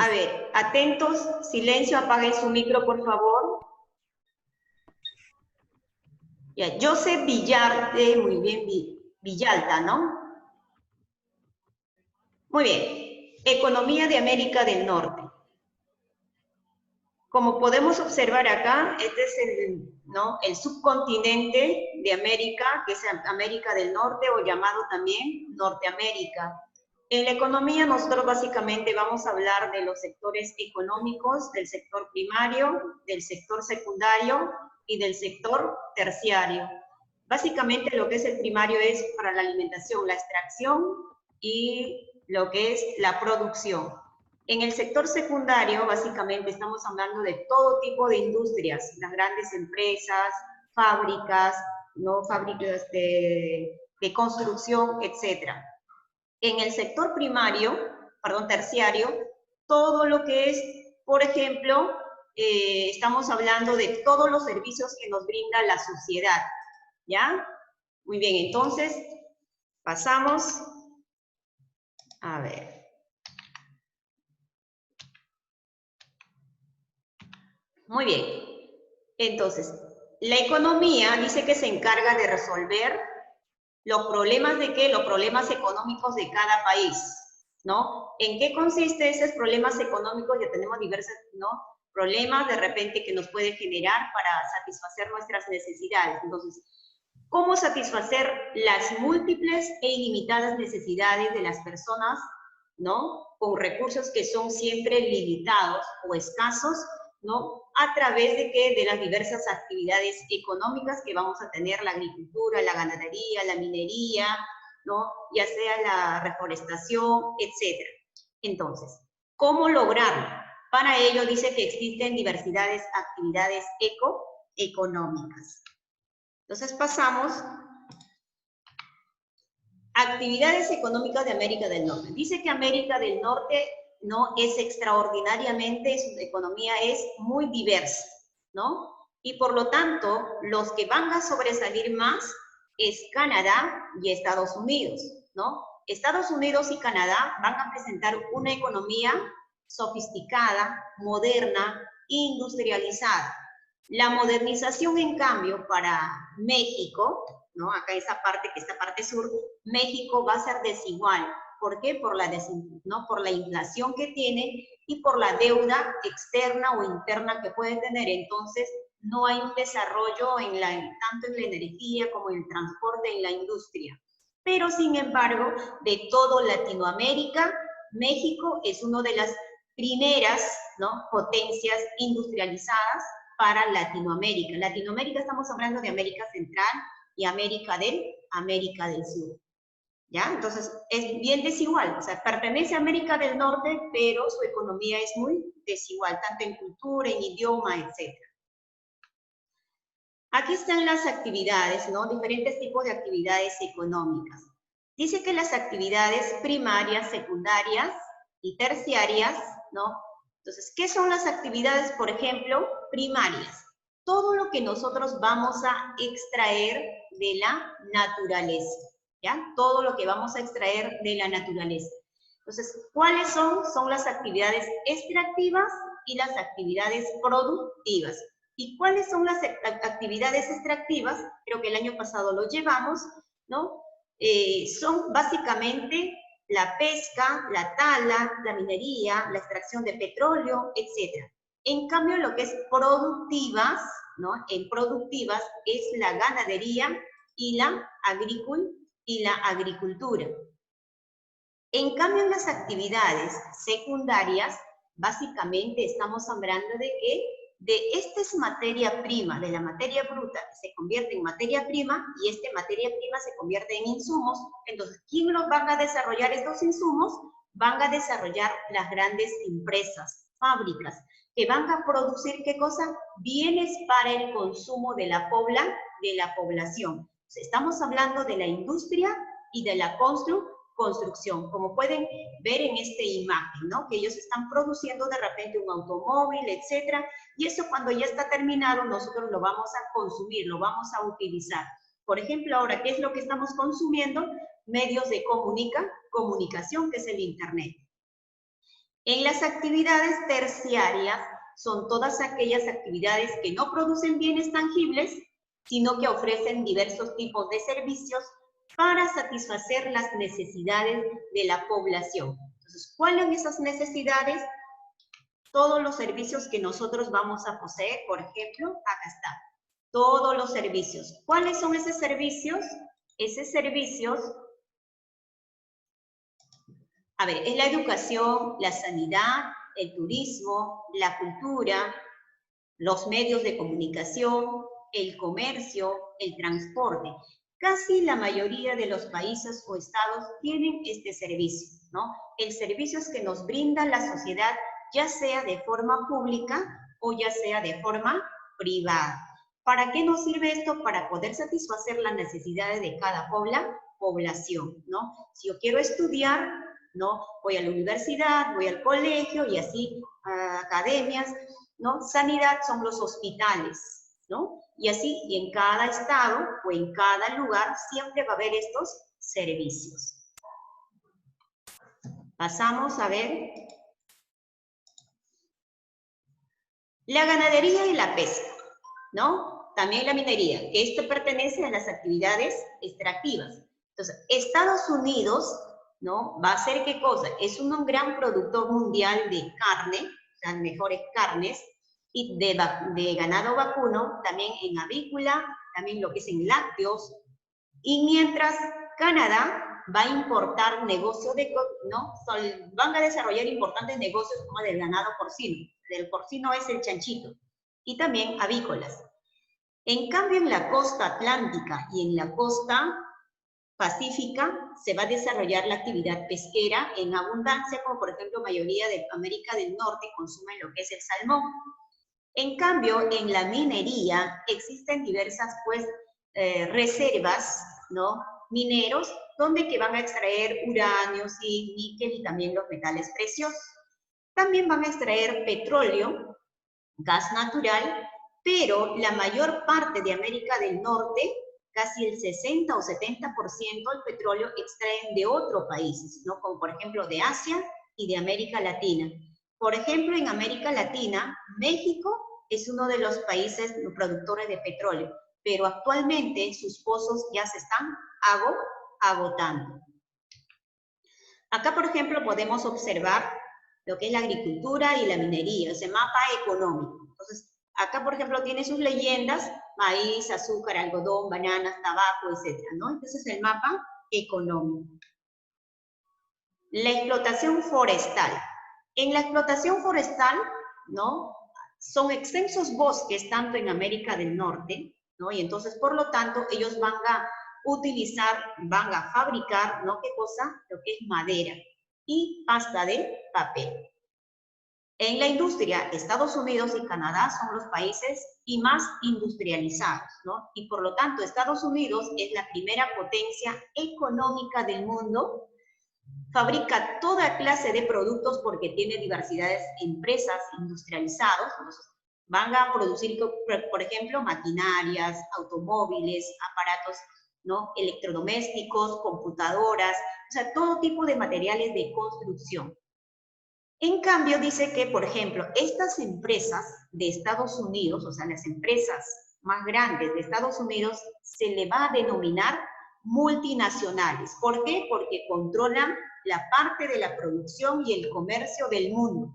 A ver, atentos, silencio, apaguen su micro, por favor. Ya, Joseph Villarte, muy bien, Villalta, ¿no? Muy bien. Economía de América del Norte. Como podemos observar acá, este es el subcontinente de América, que es América del Norte o llamado también Norteamérica. En la economía nosotros básicamente vamos a hablar de los sectores económicos, del sector primario, del sector secundario y del sector terciario. Básicamente lo que es el primario es para la alimentación, la extracción y lo que es la producción. En el sector secundario, básicamente estamos hablando de todo tipo de industrias, las grandes empresas, fábricas, ¿no? Fábricas de construcción, etc. En el sector terciario, todo lo que es, por ejemplo, estamos hablando de todos los servicios que nos brinda la sociedad, ¿ya? Muy bien, entonces, pasamos, a ver. Muy bien. Entonces, la economía dice que se encarga de resolver los problemas de ¿qué? Los problemas económicos de cada país, ¿no? ¿En qué consiste esos problemas económicos? Ya tenemos diversos, ¿no? Problemas de repente que nos puede generar para satisfacer nuestras necesidades. Entonces, ¿cómo satisfacer las múltiples e ilimitadas necesidades de las personas, ¿no? Con recursos que son siempre limitados o escasos, ¿no? A través de ¿qué? De las diversas actividades económicas que vamos a tener, la agricultura, la ganadería, la minería, ¿no? Ya sea la reforestación, etc. Entonces, ¿cómo lograrlo? Para ello dice que existen diversidades actividades económicas. Entonces pasamos a actividades económicas de América del Norte. Dice que América del Norte no es extraordinariamente, su economía es muy diversa, ¿no? Y por lo tanto, los que van a sobresalir más es Canadá y Estados Unidos, ¿no? Estados Unidos y Canadá van a presentar una economía sofisticada, moderna, industrializada. La modernización, en cambio, para México, ¿no? Acá esta parte sur, México va a ser desigual. ¿Por qué? Por la inflación que tiene y por la deuda externa o interna que puede tener. Entonces, no hay un desarrollo tanto en la energía como en el transporte, en la industria. Pero, sin embargo, de todo Latinoamérica, México es una de las primeras, ¿no? Potencias industrializadas para Latinoamérica. Latinoamérica estamos hablando de América Central y América del Sur. ¿Ya? Entonces, es bien desigual. O sea, pertenece a América del Norte, pero su economía es muy desigual, tanto en cultura, en idioma, etc. Aquí están las actividades, ¿no? Diferentes tipos de actividades económicas. Dice que las actividades primarias, secundarias y terciarias, ¿no? Entonces, ¿qué son las actividades, por ejemplo, primarias? Todo lo que nosotros vamos a extraer de la naturaleza, ¿ya? Todo lo que vamos a extraer de la naturaleza. Entonces, ¿cuáles son? Son las actividades extractivas y las actividades productivas. ¿Y cuáles son las actividades extractivas? Creo que el año pasado lo llevamos, ¿no? Son básicamente la pesca, la tala, la minería, la extracción de petróleo, etc. En cambio, lo que es productivas, ¿no? En productivas es la ganadería y la agricultura. En cambio, en las actividades secundarias, básicamente estamos hablando de que esta es materia prima, de la materia bruta, que se convierte en materia prima, y esta materia prima se convierte en insumos. Entonces, ¿quién los van a desarrollar estos insumos? Van a desarrollar las grandes empresas, fábricas, que van a producir, ¿qué cosa? Bienes para el consumo de la población. Entonces, estamos hablando de la industria y de la construcción, como pueden ver en esta imagen, ¿no? Que ellos están produciendo de repente un automóvil, etcétera, y eso cuando ya está terminado nosotros lo vamos a consumir, lo vamos a utilizar. Por ejemplo, ahora, ¿qué es lo que estamos consumiendo? Medios de comunicación, que es el internet. En las actividades terciarias son todas aquellas actividades que no producen bienes tangibles, sino que ofrecen diversos tipos de servicios para satisfacer las necesidades de la población. Entonces, ¿cuáles son esas necesidades? Todos los servicios que nosotros vamos a poseer, por ejemplo, acá está. Todos los servicios. ¿Cuáles son esos servicios? Esos servicios, a ver, es la educación, la sanidad, el turismo, la cultura, los medios de comunicación, el comercio, el transporte. Casi la mayoría de los países o estados tienen este servicio, ¿no? El servicio es que nos brinda la sociedad, ya sea de forma pública o ya sea de forma privada. ¿Para qué nos sirve esto? Para poder satisfacer las necesidades de cada población, ¿no? Si yo quiero estudiar, ¿no? Voy a la universidad, voy al colegio y así a academias, ¿no? Sanidad son los hospitales, ¿no? Y así, y en cada estado o en cada lugar siempre va a haber estos servicios. Pasamos a ver la ganadería y la pesca, ¿no? También la minería, que esto pertenece a las actividades extractivas. Entonces, Estados Unidos, ¿no? Va a ser ¿qué cosa? Es un gran productor mundial de carne, las mejores carnes, y de ganado vacuno, también en avícola, también lo que es en lácteos, y mientras Canadá va a importar negocios ¿no? Van a desarrollar importantes negocios como del ganado porcino. El porcino es el chanchito, y también avícolas. En cambio, en la costa atlántica y en la costa pacífica se va a desarrollar la actividad pesquera en abundancia, como por ejemplo mayoría de América del Norte consumen lo que es el salmón. En cambio, en la minería existen diversas pues, reservas, ¿no? Mineros, donde que van a extraer uranio, zinc, níquel y también los metales preciosos. También van a extraer petróleo, gas natural, pero la mayor parte de América del Norte, casi el 60 o 70% del petróleo extraen de otros países, ¿no? Como por ejemplo de Asia y de América Latina. Por ejemplo, en América Latina, México es uno de los países productores de petróleo, pero actualmente sus pozos ya se están agotando. Acá, por ejemplo, podemos observar lo que es la agricultura y la minería, ese mapa económico. Entonces, acá, por ejemplo, tiene sus leyendas, maíz, azúcar, algodón, bananas, tabaco, etc., ¿no? Entonces, el mapa económico. La explotación forestal. En la explotación forestal, ¿no? Son extensos bosques, tanto en América del Norte, ¿no? Y entonces, por lo tanto, ellos van a utilizar, van a fabricar, ¿no? ¿Qué cosa? Lo que es madera y pasta de papel. En la industria, Estados Unidos y Canadá son los países y más industrializados, ¿no? Y por lo tanto, Estados Unidos es la primera potencia económica del mundo, fabrica toda clase de productos porque tiene diversidades de empresas industrializadas, van a producir, por ejemplo, maquinarias, automóviles, aparatos, ¿no? Electrodomésticos, computadoras, o sea, todo tipo de materiales de construcción. En cambio, dice que, por ejemplo, estas empresas de Estados Unidos, o sea, las empresas más grandes de Estados Unidos, se le va a denominar multinacionales. ¿Por qué? Porque controlan la parte de la producción y el comercio del mundo.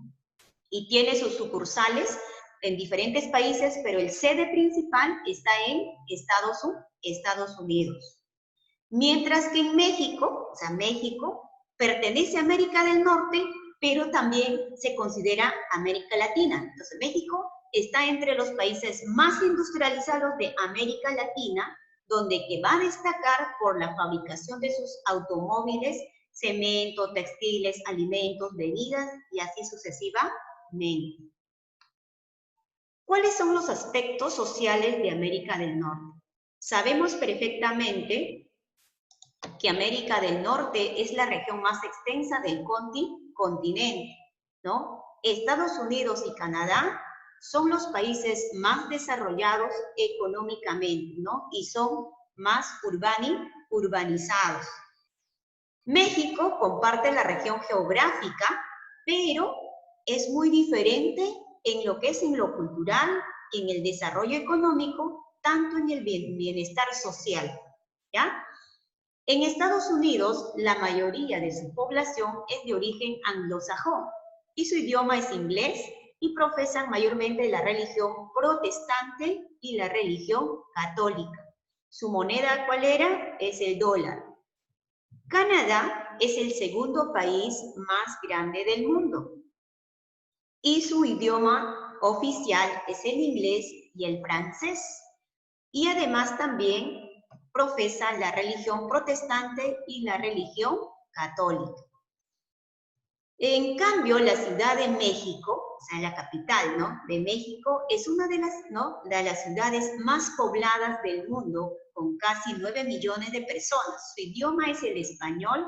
Y tiene sus sucursales en diferentes países, pero el sede principal está en Estados Unidos. Mientras que en México, o sea, México pertenece a América del Norte, pero también se considera América Latina. Entonces, México está entre los países más industrializados de América Latina, donde que va a destacar por la fabricación de sus automóviles, cemento, textiles, alimentos, bebidas y así sucesivamente. ¿Cuáles son los aspectos sociales de América del Norte? Sabemos perfectamente que América del Norte es la región más extensa del continente, ¿no? Estados Unidos y Canadá son los países más desarrollados económicamente, ¿no? Y son más urbanizados. México comparte la región geográfica, pero es muy diferente en lo que es en lo cultural, en el desarrollo económico, tanto en el bienestar social, ¿ya? En Estados Unidos, la mayoría de su población es de origen anglosajón y su idioma es inglés y profesan mayormente la religión protestante y la religión católica. Su moneda, ¿cuál era? Es el dólar. Canadá es el segundo país más grande del mundo y su idioma oficial es el inglés y el francés. Y además también profesa la religión protestante y la religión católica. En cambio, la Ciudad de México, o sea, la capital, ¿no?, de México, es una de las, ¿no?, de las ciudades más pobladas del mundo, con casi 9 millones de personas. Su idioma es el español,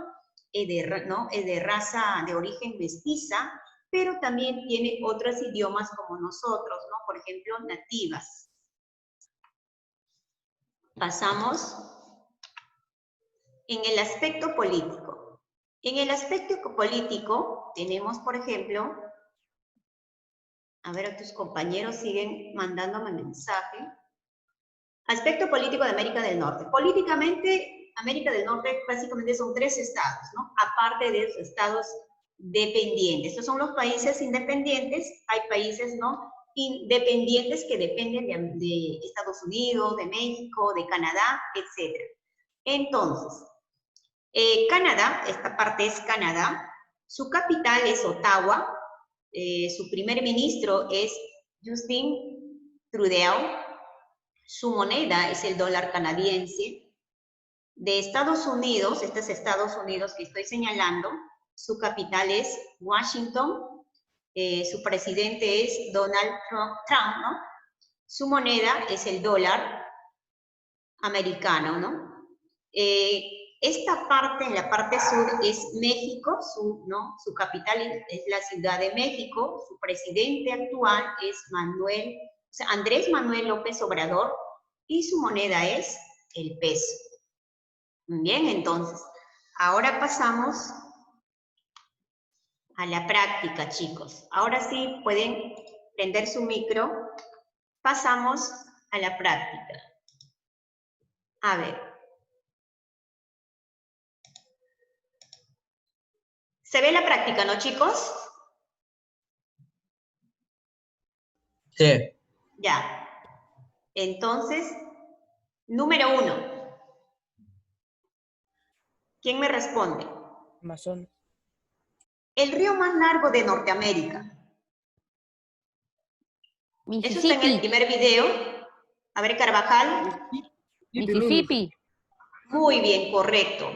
es de raza de origen mestiza, pero también tiene otros idiomas como nosotros, ¿no?, por ejemplo, nativas. Pasamos en el aspecto político. En el aspecto político tenemos, por ejemplo, a ver, a tus compañeros siguen mandándome mensaje. Aspecto político de América del Norte. Políticamente, América del Norte básicamente son 3 estados, ¿no? Aparte de los estados dependientes. Estos son los países independientes. Hay países, ¿no?, independientes que dependen de Estados Unidos, de México, de Canadá, etc. Entonces, Canadá, esta parte es Canadá, su capital es Ottawa, su primer ministro es Justin Trudeau, su moneda es el dólar canadiense. De Estados Unidos, este es Estados Unidos que estoy señalando, su capital es Washington, su presidente es Donald Trump, ¿no? Su moneda es el dólar americano, ¿no? Esta parte, en la parte sur, es México, su capital es la Ciudad de México, su presidente actual es Andrés Manuel López Obrador, y su moneda es el peso. Bien, entonces, ahora pasamos a la práctica, chicos. Ahora sí pueden prender su micro. Pasamos a la práctica. A ver. ¿Se ve la práctica, no, chicos? Sí. Ya. Entonces, número 1. ¿Quién me responde? Amazonas. El río más largo de Norteamérica. Eso está en el primer video. A ver, Carvajal. Mississippi. Muy bien, correcto.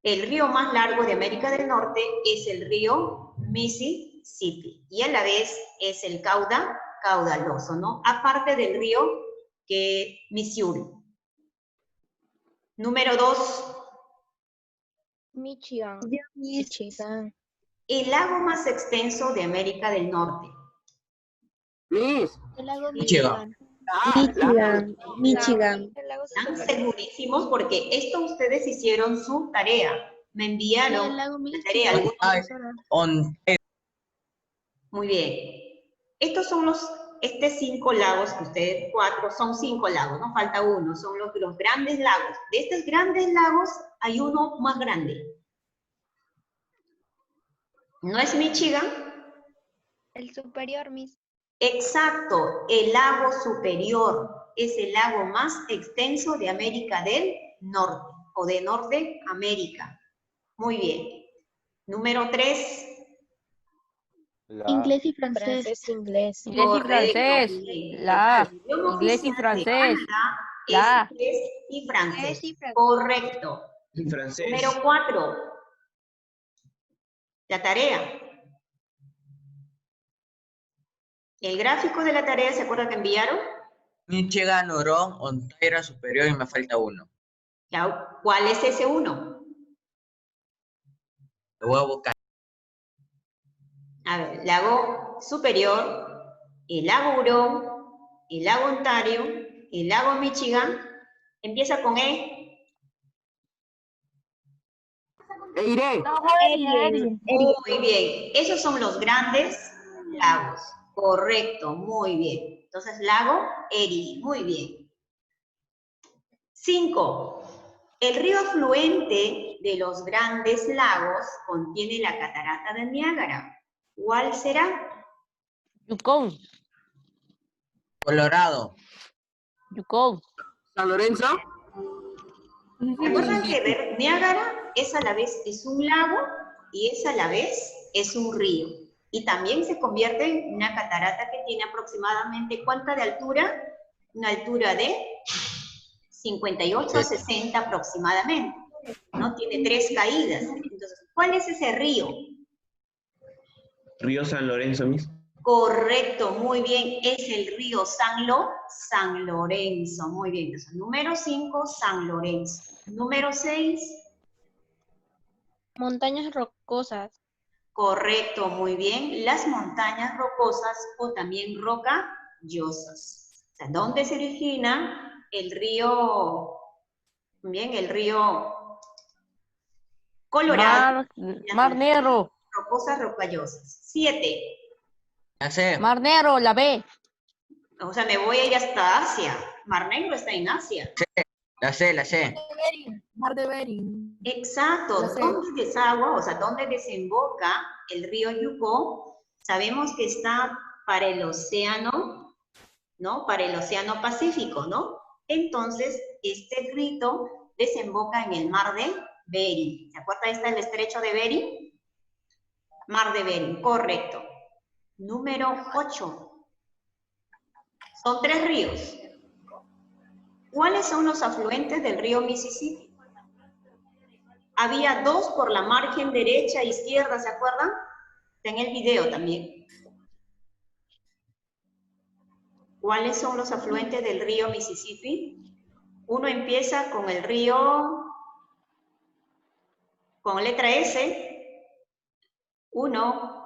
El río más largo de América del Norte es el río Mississippi. Y a la vez es el caudaloso, ¿no? Aparte del río que Missouri. Número 2. Michigan. Michigan. El lago más extenso de América del Norte. El lago Michigan. Michigan. El lago Están Superior. segurísimos porque esto ustedes hicieron su tarea. Me enviaron El lago la tarea. Michigan. Muy bien. Estos son los 5 lagos que ustedes, 4, son 5 lagos, no falta uno, son los grandes lagos. De estos grandes lagos hay uno más grande. ¿No es Michigan? El Superior, Miss. Exacto, el lago Superior es el lago más extenso de América del Norte o de Norteamérica. Muy bien. Número 3. Inglés y francés. Inglés. Inglés y francés. La. Inglés y francés. La. Inglés y francés. Inglés y francés. Correcto. En francés. Número 4. La tarea. El gráfico de la tarea, ¿se acuerda que enviaron? Michigan, Huron, Ontario Superior y me falta uno. ¿Cuál es ese uno? Lo voy a buscar. A ver, lago Superior, el lago Hurón, el lago Ontario, el lago Michigan, empieza con E. Eire. Muy bien. Esos son los grandes lagos. Correcto, muy bien. Entonces, lago Erie. Muy bien. 5. El río afluente de los grandes lagos contiene la catarata del Niágara. ¿Cuál será? Yukon. Colorado. Yukon. San Lorenzo. Recuerdan que ver Niágara es a la vez es un lago y es a la vez es un río. Y también se convierte en una catarata que tiene aproximadamente, ¿cuánta de altura? Una altura de 58 a 60 aproximadamente. ¿No? Tiene 3 caídas. Entonces, ¿cuál es ese río? Río San Lorenzo, Miss. Correcto, muy bien. Es el río San Lorenzo. Muy bien. Entonces, número 5, San Lorenzo. Número 6. Montañas rocosas. Correcto, muy bien. Las montañas rocosas o también rocallosas. O sea, ¿dónde se origina el río? Bien, el río Colorado. Mar Negro. Rocosas, rocallosas. 7. La C. Mar Negro, la B. O sea, me voy a ir hasta Asia. Mar Negro está en Asia. La C, la C. Mar de Bering. Exacto. La C. ¿Dónde desagua? O sea, ¿dónde desemboca el río Yukon? Sabemos que está para el océano, ¿no? Para el océano Pacífico, ¿no? Entonces, este río desemboca en el mar de Bering. ¿Se acuerda? Ahí está el estrecho de Bering. Mar de Bering, correcto. Número 8. Son 3 ríos. ¿Cuáles son los afluentes del río Mississippi? Había 2 por la margen derecha e izquierda, ¿se acuerdan? Está en el video también. ¿Cuáles son los afluentes del río Mississippi? Uno empieza con el río, con letra S. Uno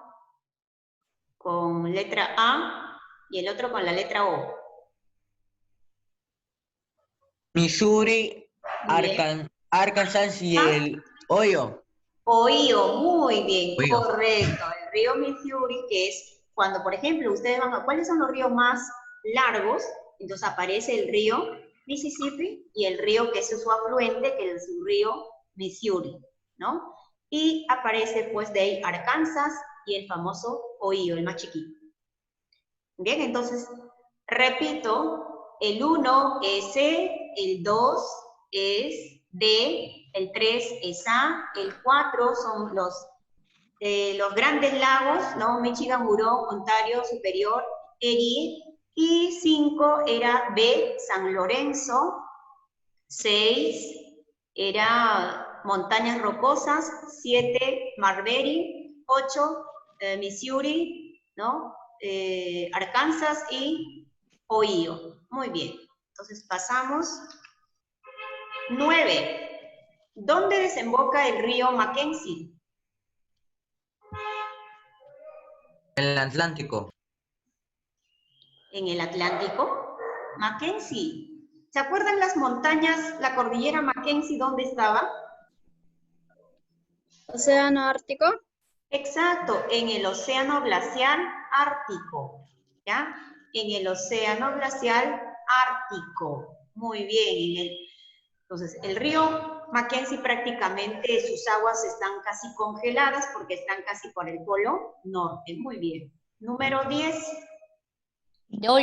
con letra A y el otro con la letra O. Missouri, Arkansas y el Ohio. Ohio, muy bien, Ohio. correcto. El río Missouri, que es cuando, por ejemplo, ustedes van a, ¿cuáles son los ríos más largos? Entonces aparece el río Mississippi y el río que es su afluente, que es el río Missouri, ¿no? Y aparece pues de ahí Arkansas y el famoso Ohio, el más chiquito. Bien, entonces, repito, el 1 es C, el 2 es D, el 3 es A, el 4 son los grandes lagos, ¿no? Michigan, Huron, Ontario, Superior, Erie, y 5 era B, San Lorenzo, 6 era montañas rocosas, 7 Marbury, 8 Missouri, ¿no? Arkansas y Ohio. Muy bien. Entonces pasamos. 9. ¿Dónde desemboca el río Mackenzie? En el Atlántico. En el Atlántico. Mackenzie. ¿Se acuerdan las montañas, la cordillera Mackenzie, dónde estaba? Océano Ártico. Exacto, en el océano glacial ártico, ¿ya? En el océano glacial ártico. Muy bien. Entonces, el río Mackenzie prácticamente sus aguas están casi congeladas porque están casi por el polo norte. Muy bien. Número 10.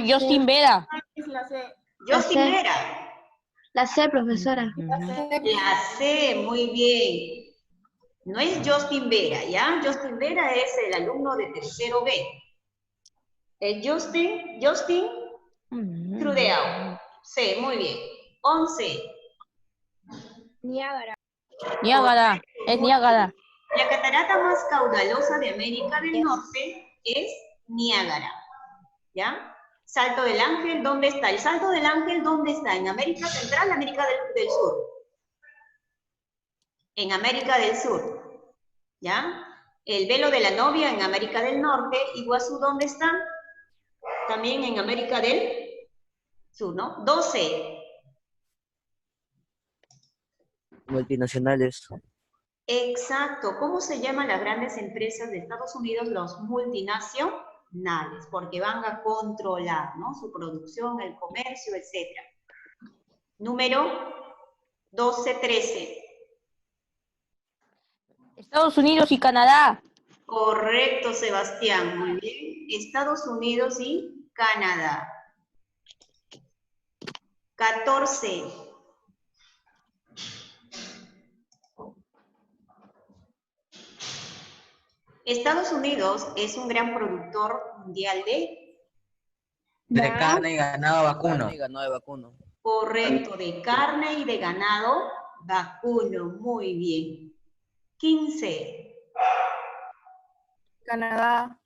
Justin Vera. Justin Vera. La C, profesora. La C, muy bien. No es Justin Vera, ¿ya? Justin Vera es el alumno de tercero B. El Justin Trudeau. C, muy bien. 11. Niágara. Niágara. Es Niágara. La catarata más caudalosa de América del Norte es Niágara, ¿ya? Salto del Ángel, ¿dónde está? El Salto del Ángel, ¿dónde está? ¿En América Central, América del Sur? En América del Sur, ¿ya? El Velo de la Novia en América del Norte. Iguazú, ¿dónde está? También en América del Sur, ¿no? 12. Multinacionales. Exacto. ¿Cómo se llaman las grandes empresas de Estados Unidos? Los multinacionales, porque van a controlar, ¿no? Su producción, el comercio, etc. Número 12-13. Estados Unidos y Canadá. Correcto, Sebastián. Muy bien. Estados Unidos y Canadá. 14. Estados Unidos es un gran productor mundial de... De carne y ganado vacuno. Correcto, de carne y de ganado vacuno. Muy bien. 15. Canadá.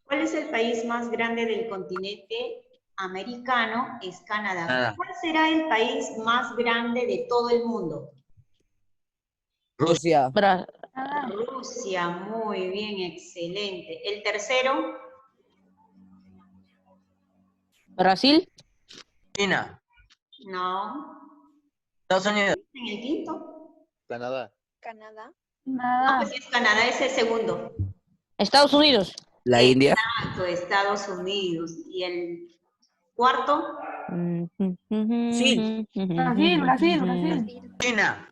¿Cuál es el país más grande del continente americano? Es Canadá. Canadá. ¿Cuál será el país más grande de todo el mundo? Rusia. Rusia, muy bien, excelente. El tercero, Brasil. China. no. Estados Unidos. En el quinto. Canadá. Canadá. No, pues es Canadá, es el segundo. Estados Unidos. La India. Exacto, Estados Unidos. Y el cuarto, Sí. Brasil. China.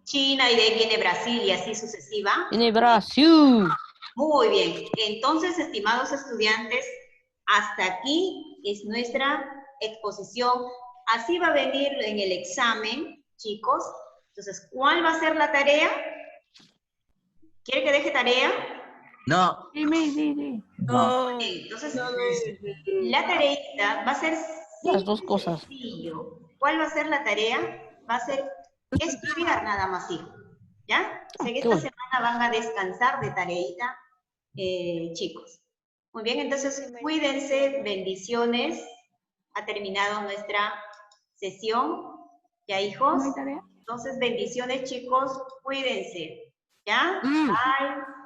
China, y de ahí viene Brasil y así sucesiva. Tiene Brasil. Muy bien. Entonces, estimados estudiantes, hasta aquí es nuestra exposición. Así va a venir en el examen, chicos. Entonces, ¿cuál va a ser la tarea? ¿Quiere que deje tarea? No. Sí. No. Entonces, la tareita va a ser Las dos cosas. sencillo. ¿Cuál va a ser la tarea? Va a ser estudiar nada más, hijos. ¿Ya? O sea que qué esta bueno. semana van a descansar de tareita, chicos. Muy bien, entonces cuídense, bendiciones. Ha terminado nuestra sesión. ¿Ya, hijos? ¿No hay tarea? Entonces, bendiciones, chicos. Cuídense. ¿Ya? Mm. Bye.